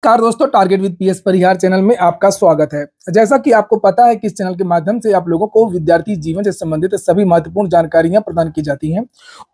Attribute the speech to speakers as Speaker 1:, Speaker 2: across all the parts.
Speaker 1: नमस्कार दोस्तों, target with PS Parihar channel में आपका स्वागत है। जैसा कि आपको पता है कि इस चैनल के माध्यम से आप लोगों को विद्यार्थी जीवन से संबंधित सभी महत्वपूर्ण जानकारियां प्रदान की जाती हैं।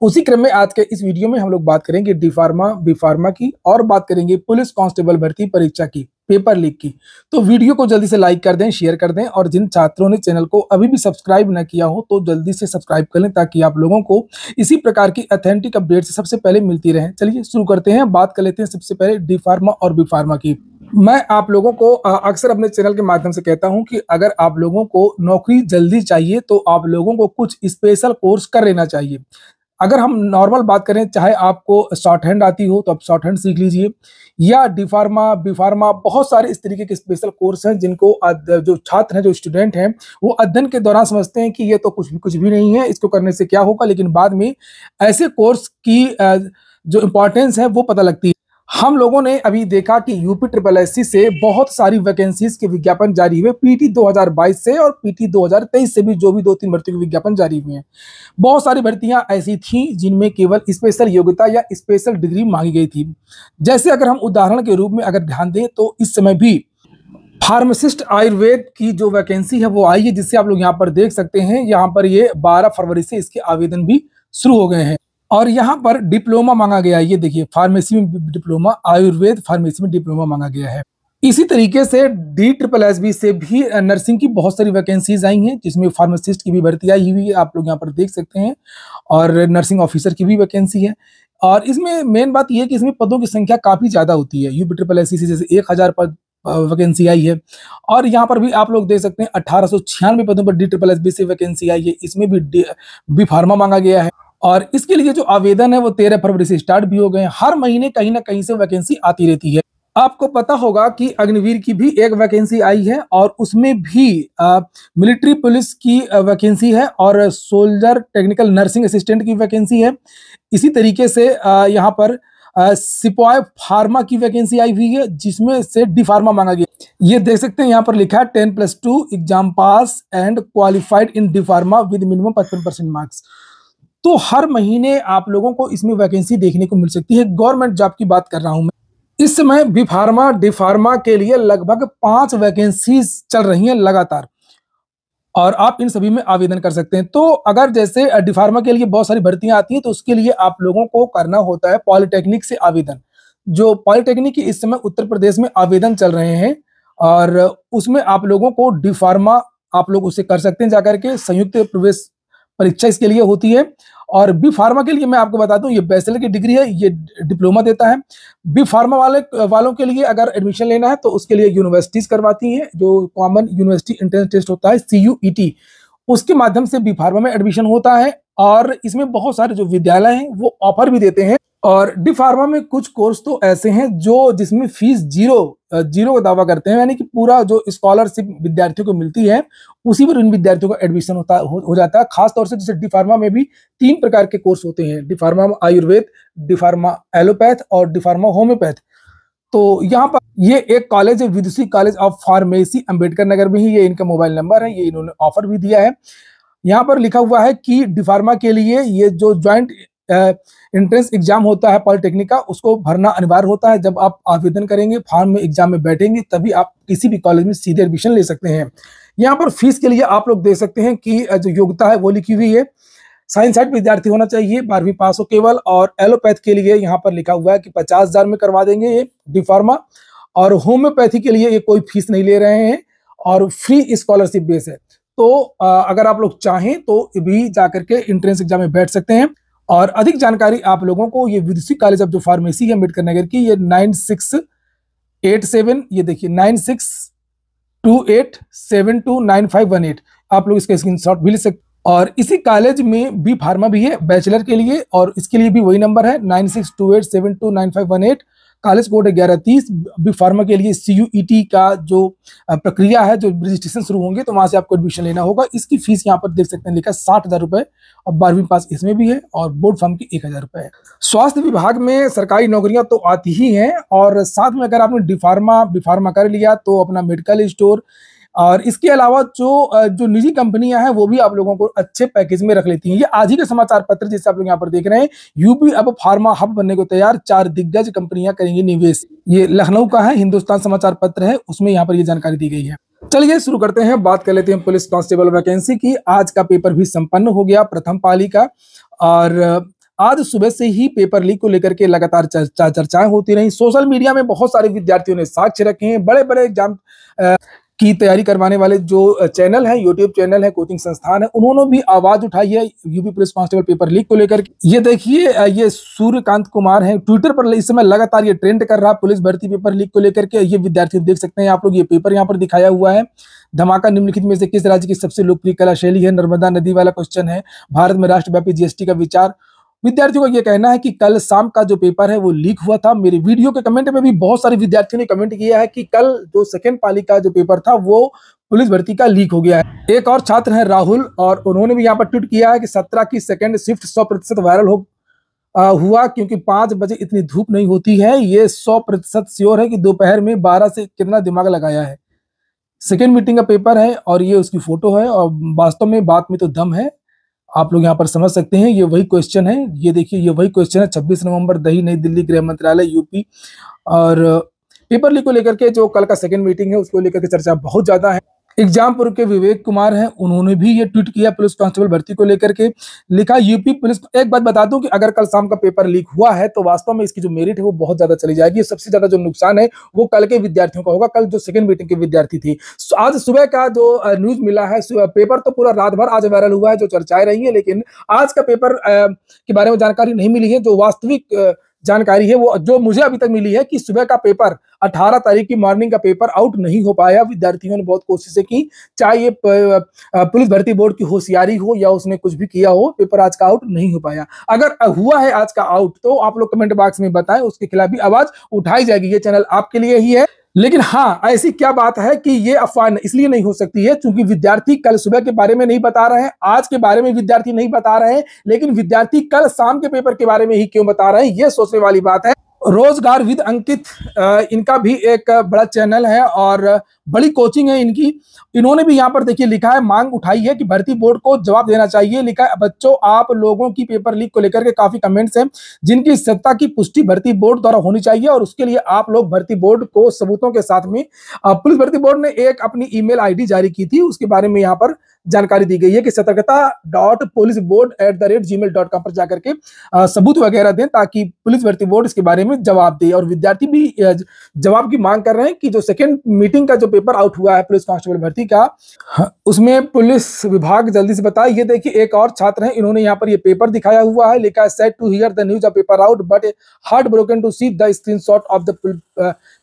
Speaker 1: उसी क्रम में आज के इस वीडियो में हम लोग बात करेंगे डी फार्मा, बी फार्मा की और बात करेंगे पुलिस कांस्टेबल भर्ती परीक्षा की पेपर लीक की। तो वीडियो को जल्दी से लाइक कर दें, शेयर कर दें और जिन छात्रों ने चैनल को अभी भी सब्सक्राइब न किया हो तो जल्दी से सब्सक्राइब कर लें ताकि आप लोगों को इसी प्रकार की ऑथेंटिक अपडेट सबसे पहले मिलती रहे। चलिए शुरू करते हैं। बात कर लेते हैं सबसे पहले डी फार्मा और बी फार्मा की। मैं आप लोगों को अक्सर अपने चैनल के माध्यम से कहता हूं कि अगर आप लोगों को नौकरी जल्दी चाहिए तो आप लोगों को कुछ स्पेशल कोर्स कर लेना चाहिए। अगर हम नॉर्मल बात करें, चाहे आपको शॉर्ट हैंड आती हो तो आप शॉर्ट हैंड सीख लीजिए, या डी फार्मा, बी फार्मा, बहुत सारे इस तरीके के स्पेशल कोर्स हैं जिनको जो छात्र हैं, जो स्टूडेंट हैं, वो अध्ययन के दौरान समझते हैं कि ये तो कुछ भी नहीं है, इसको करने से क्या होगा, लेकिन बाद में ऐसे कोर्स की जो इम्पोर्टेंस है वो पता लगती है। हम लोगों ने अभी देखा कि यूपी ट्रिपल एससी से बहुत सारी वैकेंसीज के विज्ञापन जारी हुए, पीटी 2022 से और पीटी 2023 से भी जो भी 2-3 भर्तियों के विज्ञापन जारी हुए हैं। बहुत सारी भर्तियां ऐसी थीं जिनमें केवल स्पेशल योग्यता या स्पेशल डिग्री मांगी गई थी। जैसे अगर हम उदाहरण के रूप में अगर ध्यान दें तो इस समय भी फार्मासिस्ट आयुर्वेद की जो वैकेंसी है वो आई है, जिससे आप लोग यहाँ पर देख सकते हैं। यहाँ पर ये 12 फरवरी से इसके आवेदन भी शुरू हो गए हैं और यहाँ पर डिप्लोमा मांगा गया है। ये देखिए, फार्मेसी में डिप्लोमा, आयुर्वेद फार्मेसी में डिप्लोमा मांगा गया है। इसी तरीके से डी ट्रिपल एस बी से भी नर्सिंग की बहुत सारी वैकेंसीज आई हैं, जिसमें फार्मासिस्ट की भी भर्ती आई हुई है, आप लोग यहाँ पर देख सकते हैं, और नर्सिंग ऑफिसर की भी वैकेंसी है। और इसमें मेन बात यह है कि इसमें पदों की संख्या काफी ज्यादा होती है। यूपी ट्रिपल एस सी से जैसे 1000 पद वैकेंसी आई है, और यहाँ पर भी आप लोग देख सकते हैं 1896 पदों पर डी ट्रिपल एस बी से वैकेंसी आई है। इसमें भी बी फार्मा मांगा गया है और इसके लिए जो आवेदन है वो 13 फरवरी से स्टार्ट भी हो गए हैं। हर महीने कहीं ना कहीं से वैकेंसी आती रहती है। आपको पता होगा कि अग्निवीर की भी एक वैकेंसी आई है और उसमें भी मिलिट्री पुलिस की वैकेंसी है और सोल्जर टेक्निकल नर्सिंग असिस्टेंट की वैकेंसी है। इसी तरीके से यहाँ पर सिपाही फार्मा की वैकेंसी आई हुई है, जिसमें से डी फार्मा मांगा गया। ये देख सकते हैं, यहाँ पर लिखा है 10+2 exam pass and qualified in D pharma with minimum 55% marks. तो हर महीने आप लोगों को इसमें वैकेंसी देखने को मिल सकती है। गवर्नमेंट जॉब की बात कर रहा हूं मैं। इस समय बी फार्मा, डी फार्मा के लिए लगभग 5 वैकेंसीज चल रही हैं लगातार और आप इन सभी में आवेदन कर सकते हैं। तो अगर जैसे डी फार्मा के लिए बहुत सारी भर्तियां आती हैं तो उसके लिए आप लोगों को करना होता है पॉलिटेक्निक से आवेदन। जो पॉलिटेक्निक की इस समय उत्तर प्रदेश में आवेदन चल रहे हैं और उसमें आप लोगों को डी फार्मा आप लोग उसे कर सकते हैं जाकर के। संयुक्त प्रवेश परीक्षा इसके लिए होती है। और बी फार्मा के लिए मैं आपको बता दूं, ये बैचलर की डिग्री है, ये डिप्लोमा देता है। बी फार्मा वालों के लिए अगर एडमिशन लेना है तो उसके लिए यूनिवर्सिटीज करवाती हैं, जो कॉमन यूनिवर्सिटी एंट्रेंस टेस्ट होता है CUET, उसके माध्यम से बी फार्मा में एडमिशन होता है। और इसमें बहुत सारे जो विद्यालय हैं वो ऑफर भी देते हैं। और डी फार्मा में कुछ कोर्स तो ऐसे हैं जो जिसमें फीस जीरो का दावा करते हैं, यानी कि पूरा जो स्कॉलरशिप विद्यार्थियों को मिलती है उसी पर इन विद्यार्थियों का एडमिशन हो जाता है। खास तौर से जैसे डी फार्मा में भी 3 प्रकार के कोर्स होते हैं, D pharma Ayurveda, D pharma allopath और डी फार्मा होम्योपैथ। तो यहाँ पर ये एक कॉलेज है, विदुषी college of pharmacy, Ambedkar Nagar में ही ये इनका मोबाइल नंबर है। ये इन्होंने ऑफर भी दिया है। यहाँ पर लिखा हुआ है कि डी फार्मा के लिए ये जो ज्वाइंट एंट्रेंस एग्जाम होता है पॉलिटेक्निक का, उसको भरना अनिवार्य होता है। जब आप आवेदन करेंगे, फॉर्म में एग्जाम में बैठेंगे, तभी आप किसी भी कॉलेज में सीधे एडमिशन ले सकते हैं। यहाँ पर फीस के लिए आप लोग देख सकते हैं कि जो योग्यता है वो लिखी हुई है। साइंस साइड विद्यार्थी होना चाहिए, 12वीं पास हो केवल। और एलोपैथ के लिए यहाँ पर लिखा हुआ है कि 50,000 में करवा देंगे ये डी फार्मा। और होम्योपैथी के लिए ये कोई फीस नहीं ले रहे हैं और फ्री स्कॉलरशिप बेस है। तो अगर आप लोग चाहें तो भी जाकर के एंट्रेंस एग्जाम में बैठ सकते हैं। और अधिक जानकारी आप लोगों को ये विदुषी कॉलेज ऑफ जो फार्मेसी है अम्बेडकर नगर की, ये 9687, ये देखिए 9628729518, आप लोग इसका स्क्रीनशॉट भी ले सकते। और इसी कॉलेज में बी फार्मा भी है बैचलर के लिए, और इसके लिए भी वही नंबर है 9628729518। कॉलेज कोड है 1130। बी फार्मा के लिए CUET का जो प्रक्रिया है, जो रजिस्ट्रेशन शुरू होंगे तो वहां से आपको एडमिशन लेना होगा। इसकी फीस यहाँ पर देख सकते हैं, लिखा 60,000 रुपए और 12वीं पास इसमें भी है, और बोर्ड फॉर्म की 1000 रुपए है। स्वास्थ्य विभाग में सरकारी नौकरियां तो आती ही हैं, और साथ में अगर आपने डी फार्मा, बी फार्मा कर लिया तो अपना मेडिकल स्टोर और इसके अलावा जो निजी कंपनियां हैं वो भी आप लोगों को अच्छे पैकेज में रख लेती हैं। ये आज ही के समाचार पत्र जैसे आप लोग यहाँ पर देख रहे हैं, यूपी अब फार्मा हब बनने को तैयार, 4 दिग्गज कंपनियां करेंगी निवेश। ये लखनऊ का है, हिंदुस्तान समाचार पत्र है, उसमें यहाँ पर ये जानकारी दी गई है। चलिए शुरू करते हैं, बात कर लेते हैं पुलिस कांस्टेबल वैकेंसी की। आज का पेपर भी संपन्न हो गया, प्रथम पाली का, और आज सुबह से ही पेपर लीक को लेकर के लगातार चर्चाएं होती रही। सोशल मीडिया में बहुत सारे विद्यार्थियों ने साक्ष्य रखे हैं। बड़े बड़े एग्जाम की तैयारी करवाने वाले जो चैनल है, यूट्यूब चैनल है, कोचिंग संस्थान है, उन्होंने भी आवाज उठाई है UP police constable paper leak को लेकर। ये देखिए, ये सूर्यकांत कुमार है, ट्विटर पर इस समय लगातार ये ट्रेंड कर रहा पुलिस भर्ती पेपर लीक को लेकर के। ये विद्यार्थी देख सकते हैं आप लोग, ये पेपर यहाँ पर दिखाया हुआ है। धमाका, निम्नलिखित में से किस राज्य की सबसे लोकप्रिय कला शैली है? नर्मदा नदी वाला क्वेश्चन है। भारत में राष्ट्रव्यापी जीएसटी का विचार। विद्यार्थियों का यह कहना है कि कल शाम का जो पेपर है वो लीक हुआ था। मेरे वीडियो के कमेंट में भी बहुत सारे विद्यार्थियों ने कमेंट किया है कि कल जो सेकंड पाली का जो पेपर था वो पुलिस भर्ती का लीक हो गया है। एक और छात्र है राहुल, और उन्होंने भी यहाँ पर ट्वीट किया है कि 17 की सेकंड शिफ्ट 100% वायरल हुआ क्योंकि 5 बजे इतनी धूप नहीं होती है। ये 100% श्योर है कि दोपहर में 12 से कितना दिमाग लगाया है। सेकेंड मीटिंग का पेपर है और ये उसकी फोटो है, और वास्तव में बात में तो दम है। आप लोग यहाँ पर समझ सकते हैं, ये वही क्वेश्चन है। ये देखिए, ये वही क्वेश्चन है। 26 नवंबर, दही, नई दिल्ली, गृह मंत्रालय, यूपी। और पेपर लीक को लेकर के जो कल का सेकंड मीटिंग है उसको लेकर के चर्चा बहुत ज्यादा है। एग्जामपुर के विवेक कुमार हैं, उन्होंने भी ये ट्वीट किया पुलिस कांस्टेबल भर्ती को लेकर के। लिखा, यूपी पुलिस। एक बात बता दूं कि अगर कल शाम का पेपर लीक हुआ है तो वास्तव में इसकी जो मेरिट है वो बहुत ज्यादा चली जाएगी। सबसे ज्यादा जो नुकसान है वो कल के विद्यार्थियों का होगा, कल जो सेकंड मीटिंग के विद्यार्थी थी। आज सुबह का जो न्यूज मिला है, पेपर तो पूरा रात भर आज वायरल हुआ है, जो चर्चाएं रही है, लेकिन आज का पेपर के बारे में जानकारी नहीं मिली है। जो वास्तविक जानकारी है वो जो मुझे अभी तक मिली है कि सुबह का पेपर 18 तारीख की मॉर्निंग का पेपर आउट नहीं हो पाया। विद्यार्थियों ने बहुत कोशिशें की, चाहे ये पुलिस भर्ती बोर्ड की होशियारी हो या उसने कुछ भी किया हो, पेपर आज का आउट नहीं हो पाया। अगर हुआ है आज का आउट तो आप लोग कमेंट बॉक्स में बताएं, उसके खिलाफ भी आवाज उठाई जाएगी। ये चैनल आपके लिए ही है। लेकिन हाँ, ऐसी क्या बात है कि ये अफवाह इसलिए नहीं हो सकती है क्योंकि विद्यार्थी कल सुबह के बारे में नहीं बता रहे हैं, आज के बारे में विद्यार्थी नहीं बता रहे हैं, लेकिन विद्यार्थी कल शाम के पेपर के बारे में ही क्यों बता रहे हैं, ये सोचने वाली बात है। रोजगार विद अंकित, इनका भी एक बड़ा चैनल है और बड़ी कोचिंग है इनकी। इन्होंने भी यहाँ पर देखिए लिखा है, मांग उठाई है कि भर्ती बोर्ड को जवाब देना चाहिए। लिखा है, बच्चों आप लोगों की पेपर लीक को लेकर के काफी कमेंट्स हैं जिनकी सत्ता की पुष्टि भर्ती बोर्ड द्वारा होनी चाहिए, और उसके लिए आप लोग भर्ती बोर्ड को सबूतों के साथ में। पुलिस भर्ती बोर्ड ने एक अपनी ईमेल आईडी जारी की थी, उसके बारे में यहाँ पर जानकारी दी गई है कि सतर्कता.पुलिसबोर्ड@gmail.com पर जाकर के सबूत वगैरह दें ताकि पुलिस भर्ती बोर्ड इसके बारे में जवाब दे। और विद्यार्थी भी जवाब की मांग कर रहे हैं कि जो सेकंड मीटिंग का जो पेपर आउट हुआ है पुलिस कांस्टेबल भर्ती का, उसमें पुलिस विभाग जल्दी से बताए। ये देखिए, एक और छात्र हैं, इन्होंने यहाँ पर ये पेपर दिखाया हुआ है। लिखा है, sad to hear the news of paper out but heart broken to see the screenshot of the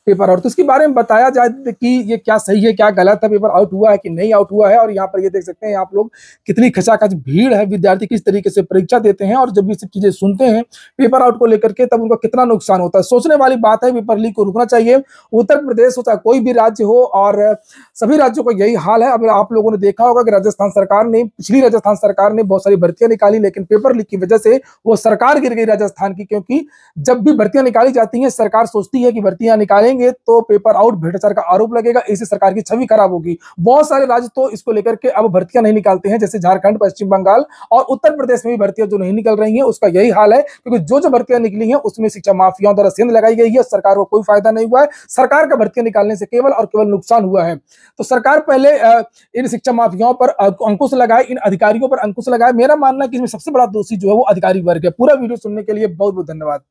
Speaker 1: paper out. तो इसके बारे में बताया जाए कि ये क्या सही है क्या गलत है, पेपर आउट हुआ है कि नहीं आउट हुआ है। और यहाँ पर ये देख सकते हैं आप लोग कितनी खचाखच भीड़ है, विद्यार्थी किस तरीके से परीक्षा देते हैं, और जब ये सब चीजें सुनते हैं पेपर आउट को लेकर के तब उनका कितना नुकसान होता है। सोचने वाली बात है, पेपर लीक को रुकना चाहिए। उत्तर प्रदेश हो चाहे कोई भी राज्य हो, और सभी राज्यों का यही हाल है। अब आप लोगों ने देखा होगा कि राजस्थान सरकार ने, पिछली राजस्थान सरकार ने बहुत सारी भर्तियां निकाली, लेकिन पेपर लीक की वजह से वो सरकार गिर गई राजस्थान की। क्योंकि जब भी भर्तियां निकाली जाती हैं, सरकार सोचती है कि भर्तियां निकालेंगे तो पेपर आउट, भ्रष्टाचार का आरोप लगेगा, इससे सरकार की छवि खराब होगी। बहुत सारे राज्य तो इसको लेकर के अब भर्तियां नहीं निकालते हैं, जैसे झारखंड, पश्चिम बंगाल और उत्तर प्रदेश में भी भर्तियां जो नहीं निकल रही हैं उसका यही हाल है। क्योंकि जो भर्तियां निकली हैं उसमें शिक्षा माफियाओं द्वारा सेंध लगाई गई है, सरकार को कोई फायदा नहीं हुआ है। सरकार का भर्तियां निकालने से केवल और केवल नुकसान हुआ है। तो सरकार पहले इन शिक्षा माफियाओं पर अंकुश लगाए, इन अधिकारियों पर अंकुश लगाए। मेरा मानना है कि इसमें सबसे बड़ा दोषी जो है वो अधिकारी वर्ग है। पूरा वीडियो सुनने के लिए बहुत बहुत धन्यवाद।